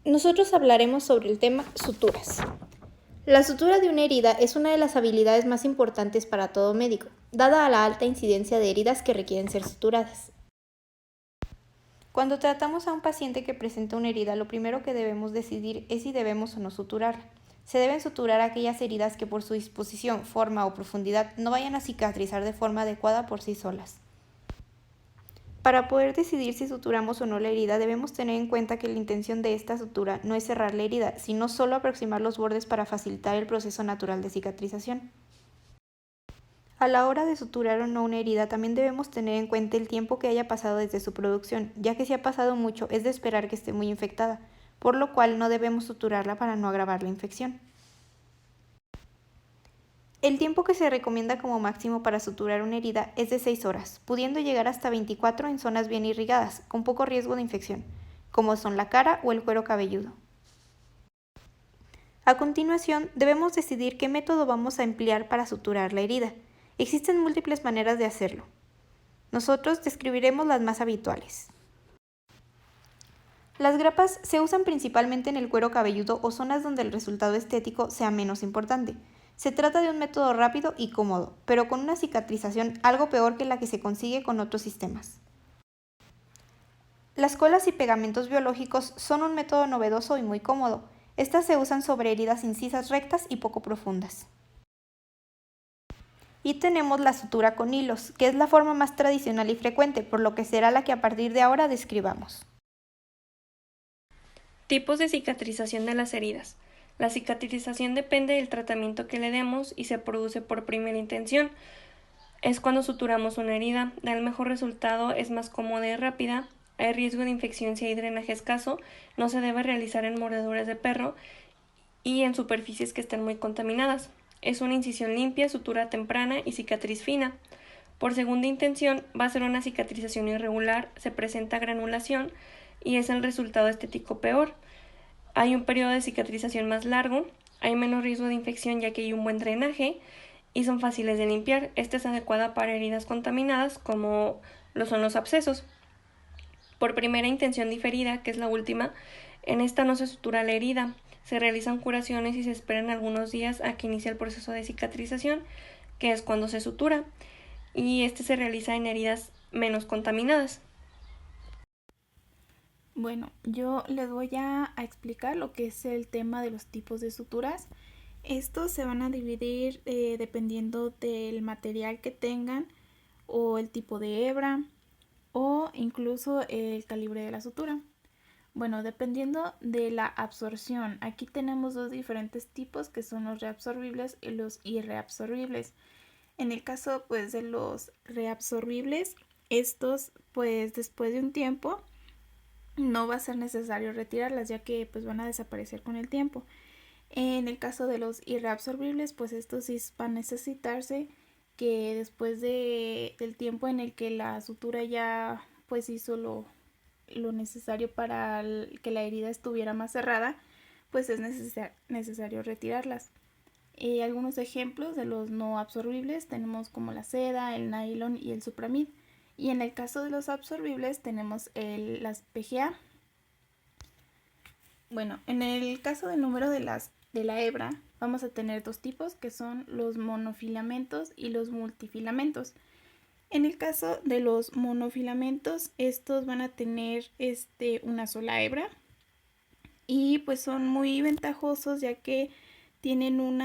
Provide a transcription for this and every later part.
Nosotros hablaremos sobre el tema suturas. La sutura de una herida es una de las habilidades más importantes para todo médico, dada a la alta incidencia de heridas que requieren ser suturadas. Cuando tratamos a un paciente que presenta una herida, lo primero que debemos decidir es si debemos o no suturarla. Se deben suturar aquellas heridas que por su disposición, forma o profundidad no vayan a cicatrizar de forma adecuada por sí solas. Para poder decidir si suturamos o no la herida, debemos tener en cuenta que la intención de esta sutura no es cerrar la herida, sino solo aproximar los bordes para facilitar el proceso natural de cicatrización. A la hora de suturar o no una herida, también debemos tener en cuenta el tiempo que haya pasado desde su producción, ya que si ha pasado mucho es de esperar que esté muy infectada, por lo cual no debemos suturarla para no agravar la infección. El tiempo que se recomienda como máximo para suturar una herida es de 6 horas, pudiendo llegar hasta 24 en zonas bien irrigadas, con poco riesgo de infección, como son la cara o el cuero cabelludo. A continuación, debemos decidir qué método vamos a emplear para suturar la herida. Existen múltiples maneras de hacerlo. Nosotros describiremos las más habituales. Las grapas se usan principalmente en el cuero cabelludo o zonas donde el resultado estético sea menos importante. Se trata de un método rápido y cómodo, pero con una cicatrización algo peor que la que se consigue con otros sistemas. Las colas y pegamentos biológicos son un método novedoso y muy cómodo. Estas se usan sobre heridas incisas rectas y poco profundas. Y tenemos la sutura con hilos, que es la forma más tradicional y frecuente, por lo que será la que a partir de ahora describamos. Tipos de cicatrización de las heridas. La cicatrización depende del tratamiento que le demos y se produce por primera intención. Es cuando suturamos una herida, da el mejor resultado, es más cómoda y rápida, hay riesgo de infección si hay drenaje escaso, no se debe realizar en mordeduras de perro y en superficies que estén muy contaminadas. Es una incisión limpia, sutura temprana y cicatriz fina. Por segunda intención va a ser una cicatrización irregular, se presenta granulación y es el resultado estético peor. Hay un periodo de cicatrización más largo, hay menos riesgo de infección ya que hay un buen drenaje y son fáciles de limpiar. Esta es adecuada para heridas contaminadas como lo son los abscesos. Por primera intención diferida, que es la última, en esta no se sutura la herida, se realizan curaciones y se esperan algunos días a que inicie el proceso de cicatrización, que es cuando se sutura, y este se realiza en heridas menos contaminadas. Bueno, yo les voy a explicar lo que es el tema de los tipos de suturas. Estos se van a dividir dependiendo del material que tengan o el tipo de hebra o incluso el calibre de la sutura. Bueno, dependiendo de la absorción, aquí tenemos dos diferentes tipos que son los reabsorbibles y los irreabsorbibles. En el caso pues de los reabsorbibles, estos pues después de un tiempo no va a ser necesario retirarlas ya que pues van a desaparecer con el tiempo. En el caso de los irreabsorbibles, pues estos sí va a necesitarse que después del tiempo en el que la sutura ya pues hizo lo necesario para que la herida estuviera más cerrada, pues es necesario retirarlas. Algunos ejemplos de los no absorbibles tenemos como la seda, el nylon y el supramid. Y en el caso de los absorbibles tenemos las PGA. Bueno, en el caso del número de la hebra, vamos a tener dos tipos que son los monofilamentos y los multifilamentos. En el caso de los monofilamentos, estos van a tener una sola hebra y pues son muy ventajosos ya que tienen un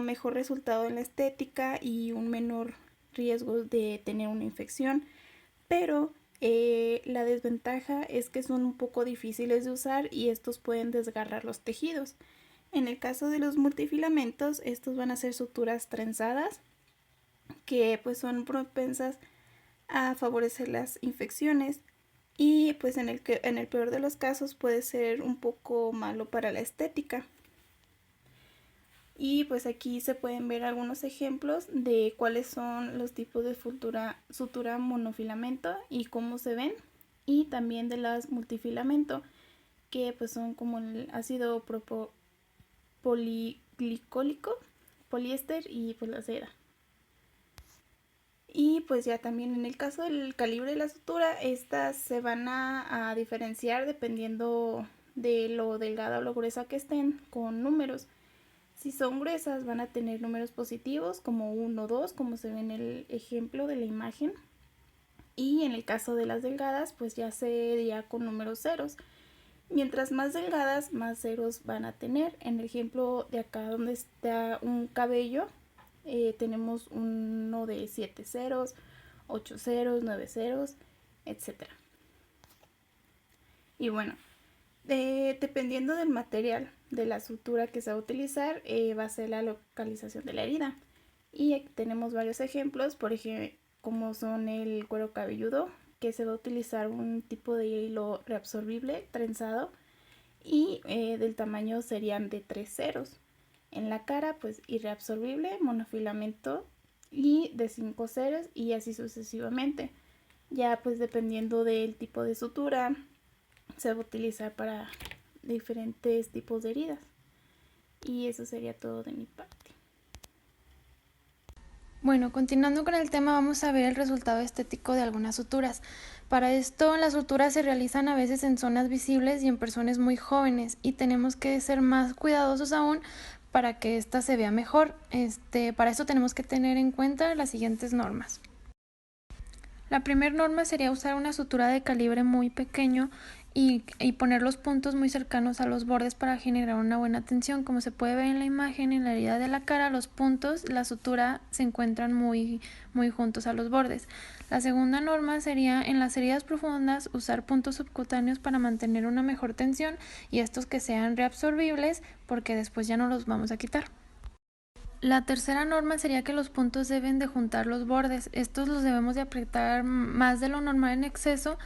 mejor resultado en la estética y un menor riesgo de tener una infección, pero la desventaja es que son un poco difíciles de usar y estos pueden desgarrar los tejidos. En el caso de los multifilamentos, estos van a ser suturas trenzadas que pues son propensas a favorecer las infecciones y pues en el peor de los casos puede ser un poco malo para la estética. Y pues aquí se pueden ver algunos ejemplos de cuáles son los tipos de sutura monofilamento y cómo se ven, y también de las multifilamento, que pues son como el ácido poliglicólico, poliéster y pues la seda. Y pues ya también en el caso del calibre de la sutura, estas se van a diferenciar dependiendo de lo delgada o lo gruesa que estén con números. Si son gruesas van a tener números positivos como 1, 2, como se ve en el ejemplo de la imagen. Y en el caso de las delgadas, pues ya sería con números ceros. Mientras más delgadas, más ceros van a tener. En el ejemplo de acá donde está un cabello, tenemos uno de 7 ceros, 8 ceros, 9 ceros, etc. Y bueno, dependiendo del material de la sutura que se va a utilizar, va a ser la localización de la herida. Y aquí tenemos varios ejemplos, por ejemplo, como son el cuero cabelludo, que se va a utilizar un tipo de hilo reabsorbible trenzado y del tamaño serían de 3 ceros. En la cara, pues irreabsorbible, monofilamento y de 5 ceros y así sucesivamente. Ya pues dependiendo del tipo de sutura, se va a utilizar para diferentes tipos de heridas. Y eso sería todo de mi parte. Bueno, continuando con el tema, vamos a ver el resultado estético de algunas suturas. Para esto, las suturas se realizan a veces en zonas visibles y en personas muy jóvenes, y tenemos que ser más cuidadosos aún para que ésta se vea mejor. Para esto tenemos que tener en cuenta las siguientes normas. La primera norma sería usar una sutura de calibre muy pequeño y poner los puntos muy cercanos a los bordes para generar una buena tensión. Como se puede ver en la imagen, en la herida de la cara, los puntos, la sutura se encuentran muy juntos a los bordes. La segunda norma sería en las heridas profundas usar puntos subcutáneos para mantener una mejor tensión y estos que sean reabsorbibles porque después ya no los vamos a quitar. La tercera norma sería que los puntos deben de juntar los bordes. Estos los debemos de apretar más de lo normal en exceso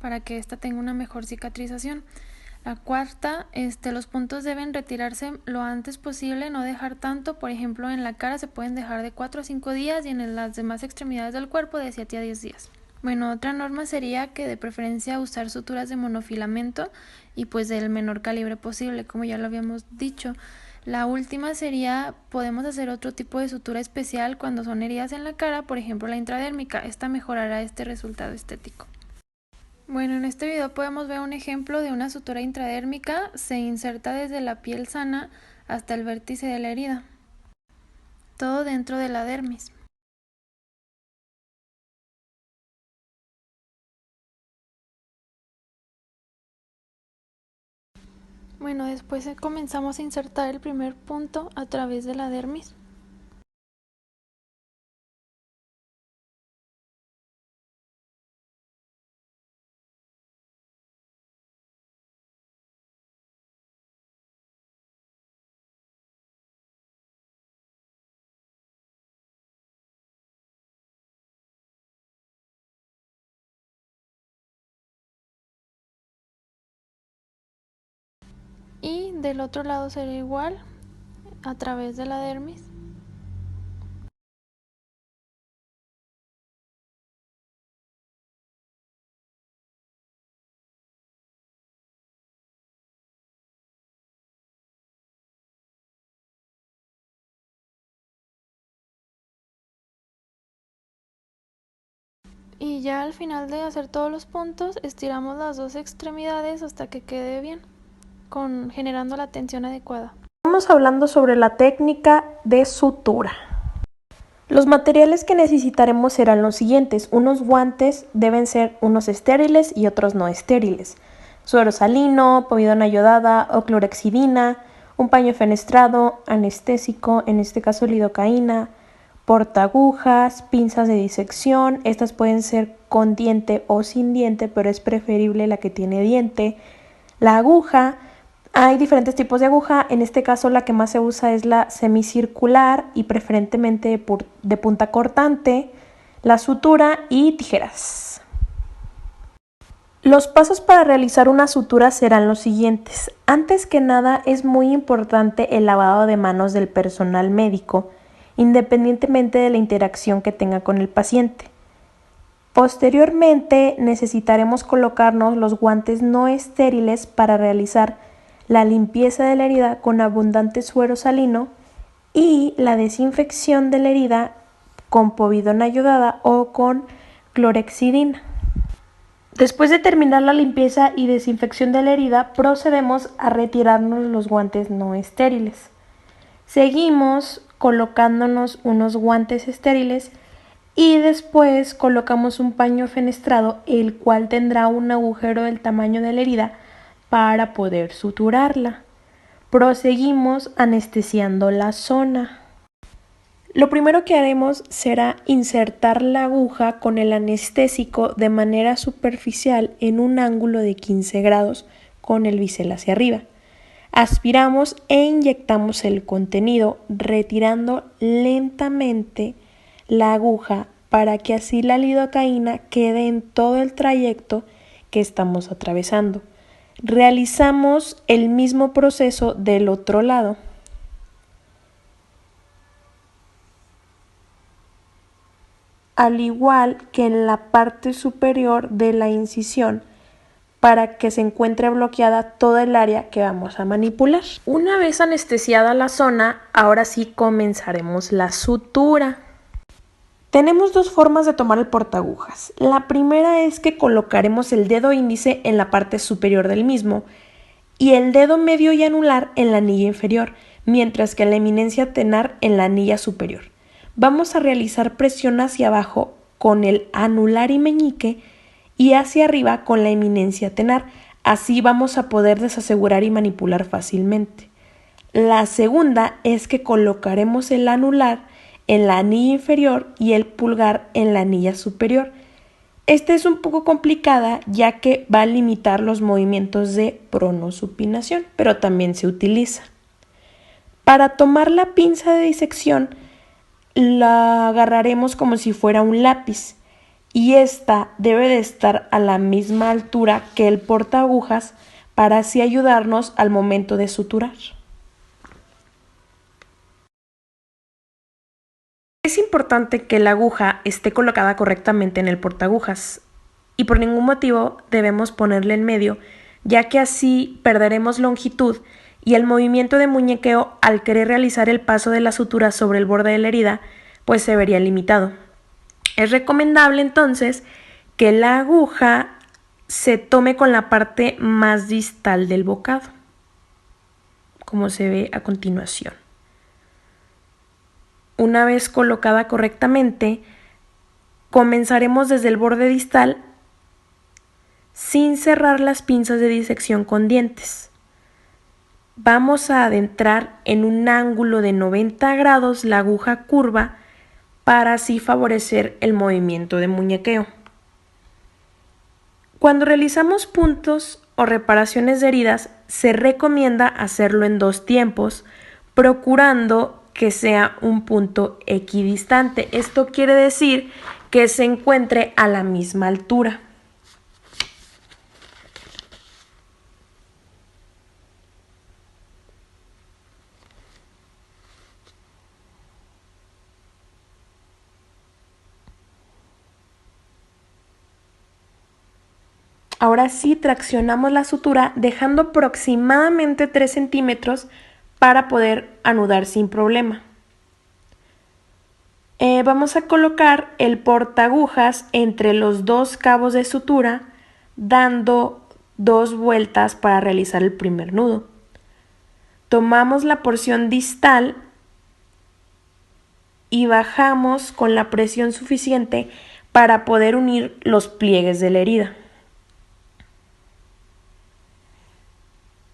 para que ésta tenga una mejor cicatrización. La cuarta, los puntos deben retirarse lo antes posible, no dejar tanto. Por ejemplo, en la cara se pueden dejar de 4 a 5 días y en las demás extremidades del cuerpo de 7 a 10 días. Bueno, otra norma sería que de preferencia usar suturas de monofilamento y pues del menor calibre posible, como ya lo habíamos dicho. La última sería, podemos hacer otro tipo de sutura especial cuando son heridas en la cara, por ejemplo la intradérmica. Esta mejorará este resultado estético. Bueno, en este video podemos ver un ejemplo de una sutura intradérmica. Se inserta desde la piel sana hasta el vértice de la herida, todo dentro de la dermis. Bueno, después comenzamos a insertar el primer punto a través de la dermis. Y del otro lado será igual, a través de la dermis. Y ya al final de hacer todos los puntos, estiramos las dos extremidades hasta que quede bien, generando la tensión adecuada. Estamos hablando sobre la técnica de sutura. Los materiales que necesitaremos serán los siguientes. Unos guantes deben ser unos estériles y otros no estériles. Suero salino, povidona iodada o clorexidina, un paño fenestrado, anestésico, en este caso lidocaína, portaagujas, pinzas de disección. Estas pueden ser con diente o sin diente, pero es preferible la que tiene diente. La aguja. Hay diferentes tipos de aguja, en este caso la que más se usa es la semicircular y preferentemente de punta cortante, la sutura y tijeras. Los pasos para realizar una sutura serán los siguientes. Antes que nada es muy importante el lavado de manos del personal médico, independientemente de la interacción que tenga con el paciente. Posteriormente necesitaremos colocarnos los guantes no estériles para realizar la limpieza de la herida con abundante suero salino y la desinfección de la herida con povidona iodada o con clorexidina. Después de terminar la limpieza y desinfección de la herida, procedemos a retirarnos los guantes no estériles. Seguimos colocándonos unos guantes estériles y después colocamos un paño fenestrado, el cual tendrá un agujero del tamaño de la herida para poder suturarla. Proseguimos anestesiando la zona. Lo primero que haremos será insertar la aguja con el anestésico de manera superficial en un ángulo de 15 grados con el bisel hacia arriba. Aspiramos e inyectamos el contenido, retirando lentamente la aguja para que así la lidocaína quede en todo el trayecto que estamos atravesando. Realizamos el mismo proceso del otro lado. Al igual que en la parte superior de la incisión, para que se encuentre bloqueada toda el área que vamos a manipular. Una vez anestesiada la zona, ahora sí comenzaremos la sutura. Tenemos dos formas de tomar el portaagujas. La primera es que colocaremos el dedo índice en la parte superior del mismo y el dedo medio y anular en la anilla inferior, mientras que la eminencia tenar en la anilla superior. Vamos a realizar presión hacia abajo con el anular y meñique y hacia arriba con la eminencia tenar. Así vamos a poder desasegurar y manipular fácilmente. La segunda es que colocaremos el anular en la anilla inferior y el pulgar en la anilla superior. Esta es un poco complicada ya que va a limitar los movimientos de pronosupinación, pero también se utiliza. Para tomar la pinza de disección, la agarraremos como si fuera un lápiz y esta debe de estar a la misma altura que el portaagujas para así ayudarnos al momento de suturar. Es importante que la aguja esté colocada correctamente en el portaagujas y por ningún motivo debemos ponerle en medio, ya que así perderemos longitud y el movimiento de muñequeo al querer realizar el paso de la sutura sobre el borde de la herida, pues se vería limitado. Es recomendable entonces que la aguja se tome con la parte más distal del bocado, como se ve a continuación. Una vez colocada correctamente, comenzaremos desde el borde distal sin cerrar las pinzas de disección con dientes. Vamos a adentrar en un ángulo de 90 grados la aguja curva para así favorecer el movimiento de muñequeo. Cuando realizamos puntos o reparaciones de heridas, se recomienda hacerlo en 2 tiempos, procurando que sea un punto equidistante. Esto quiere decir que se encuentre a la misma altura. Ahora sí traccionamos la sutura dejando aproximadamente 3 centímetros para poder anudar sin problema. Vamos a colocar el portaagujas entre los 2 cabos de sutura, dando 2 vueltas para realizar el primer nudo. Tomamos la porción distal y bajamos con la presión suficiente para poder unir los pliegues de la herida.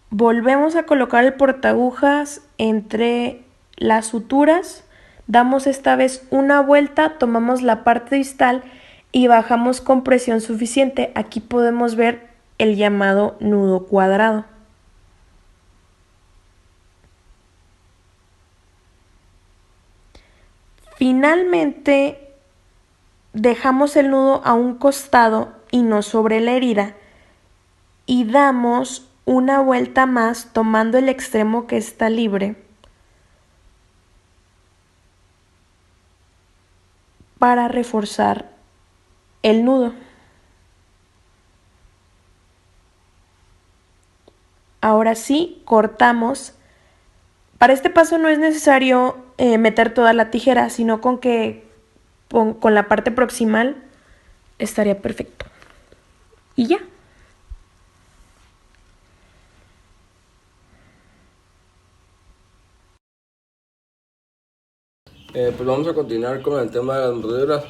Volvemos a colocar el portaagujas entre las suturas, damos esta vez una vuelta, tomamos la parte distal y bajamos con presión suficiente. Aquí podemos ver el llamado nudo cuadrado. Finalmente, dejamos el nudo a un costado y no sobre la herida y damos una vuelta más tomando el extremo que está libre para reforzar el nudo. Ahora sí, cortamos. Para este paso no es necesario meter toda la tijera, sino con la parte proximal estaría perfecto. y ya. Pues vamos a continuar con el tema de las mordeduras.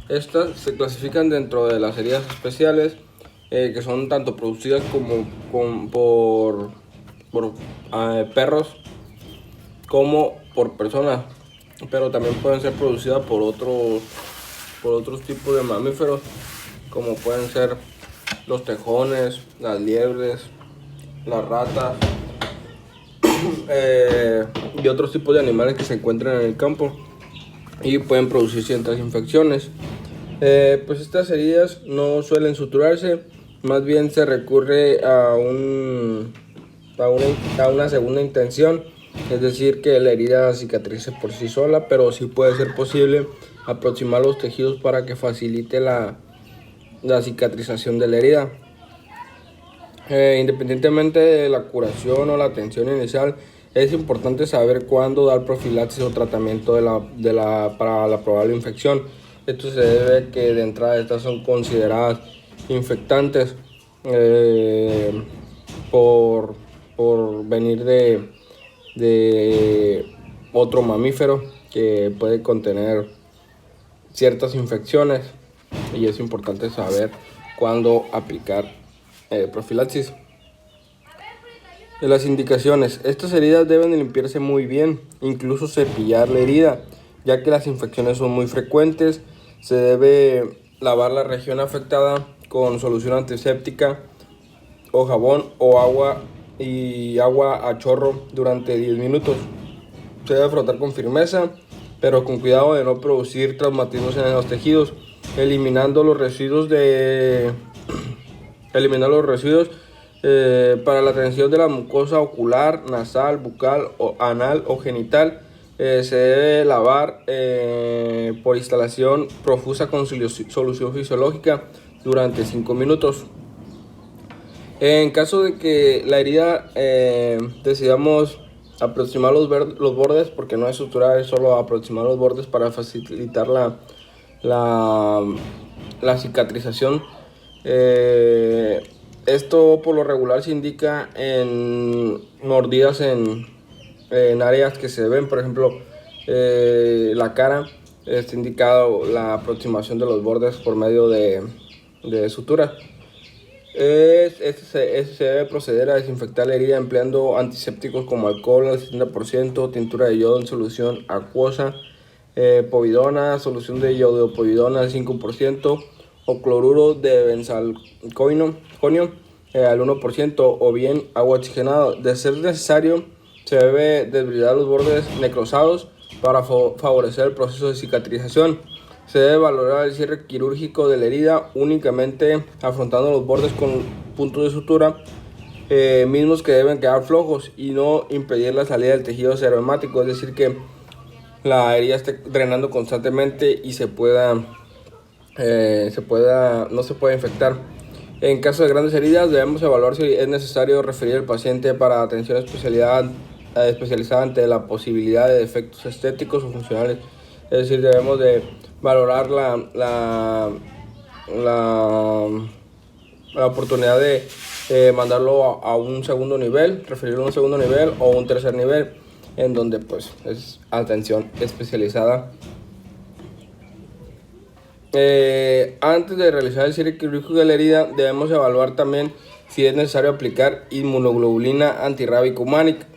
Estas se clasifican dentro de las heridas especiales, que son tanto producidas por perros como por personas, pero también pueden ser producidas por otros tipos de mamíferos, como pueden ser los tejones, las liebres, las ratas y otros tipos de animales que se encuentran en el campo y pueden producir ciertas infecciones. Pues estas heridas no suelen suturarse, más bien se recurre a una segunda intención, es decir, que la herida cicatrice por sí sola, pero sí puede ser posible aproximar los tejidos para que facilite la cicatrización de la herida. Independientemente de la curación o la atención inicial, es importante saber cuándo dar profilaxis o tratamiento para la probable infección. Esto se debe a que de entrada estas son consideradas infectantes por venir de otro mamífero que puede contener ciertas infecciones, y es importante saber cuándo aplicar profilaxis. Las indicaciones: estas heridas deben limpiarse muy bien, incluso cepillar la herida, ya que las infecciones son muy frecuentes. Se debe lavar la región afectada con solución antiséptica o jabón o agua a chorro durante 10 minutos. Se debe frotar con firmeza, pero con cuidado de no producir traumatismos en los tejidos, eliminando los residuos para la atención de la mucosa ocular, nasal, bucal, anal o genital. Se debe lavar por instalación profusa con solución fisiológica durante 5 minutos. En caso de que la herida decidamos aproximar los bordes, porque no es suturar, es solo aproximar los bordes para facilitar la cicatrización. Esto por lo regular se indica en mordidas en áreas que se ven, por ejemplo, la cara. Está indicado la aproximación de los bordes por medio de sutura. Se debe proceder a desinfectar la herida empleando antisépticos como alcohol al 70%, tintura de yodo en solución acuosa, povidona, solución de iodopovidona al 5%, o cloruro de benzalconio al 1%, o bien agua oxigenada. De ser necesario, se debe desbridar los bordes necrosados para favorecer el proceso de cicatrización. Se debe valorar el cierre quirúrgico de la herida únicamente afrontando los bordes con puntos de sutura, mismos que deben quedar flojos, y no impedir la salida del tejido serohemático, es decir, que la herida esté drenando constantemente y no se puede infectar. En caso de grandes heridas, debemos evaluar si es necesario referir al paciente para atención especializada ante la posibilidad de defectos estéticos o funcionales. Es decir, debemos de valorar la oportunidad de mandarlo a un segundo nivel, referirlo a un segundo nivel o un tercer nivel, en donde pues es atención especializada. Antes de realizar el cierre quirúrgico de la herida, debemos evaluar también si es necesario aplicar inmunoglobulina antirrábica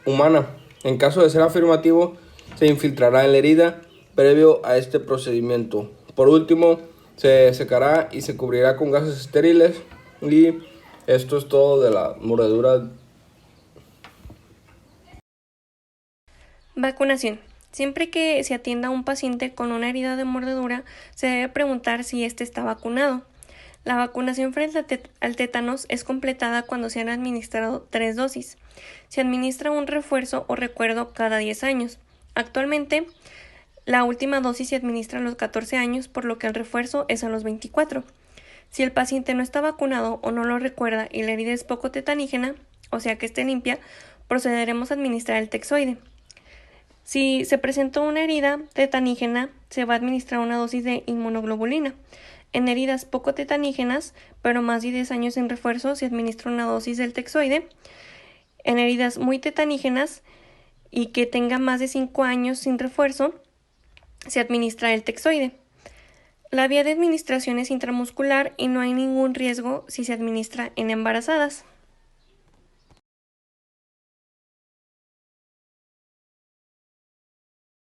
humana. En caso de ser afirmativo, se infiltrará en la herida previo a este procedimiento. Por último, se secará y se cubrirá con gases estériles. Y esto es todo de la mordedura. Vacunación. Siempre que se atienda a un paciente con una herida de mordedura, se debe preguntar si éste está vacunado. La vacunación frente al tétanos es completada cuando se han administrado 3 dosis. Se administra un refuerzo o recuerdo cada 10 años. Actualmente, la última dosis se administra a los 14 años, por lo que el refuerzo es a los 24. Si el paciente no está vacunado o no lo recuerda y la herida es poco tetanígena, o sea que esté limpia, procederemos a administrar el texoide. Si se presentó una herida tetanígena, se va a administrar una dosis de inmunoglobulina. En heridas poco tetanígenas, pero más de 10 años sin refuerzo, se administra una dosis del texoide. En heridas muy tetanígenas y que tenga más de 5 años sin refuerzo, se administra el texoide. La vía de administración es intramuscular y no hay ningún riesgo si se administra en embarazadas.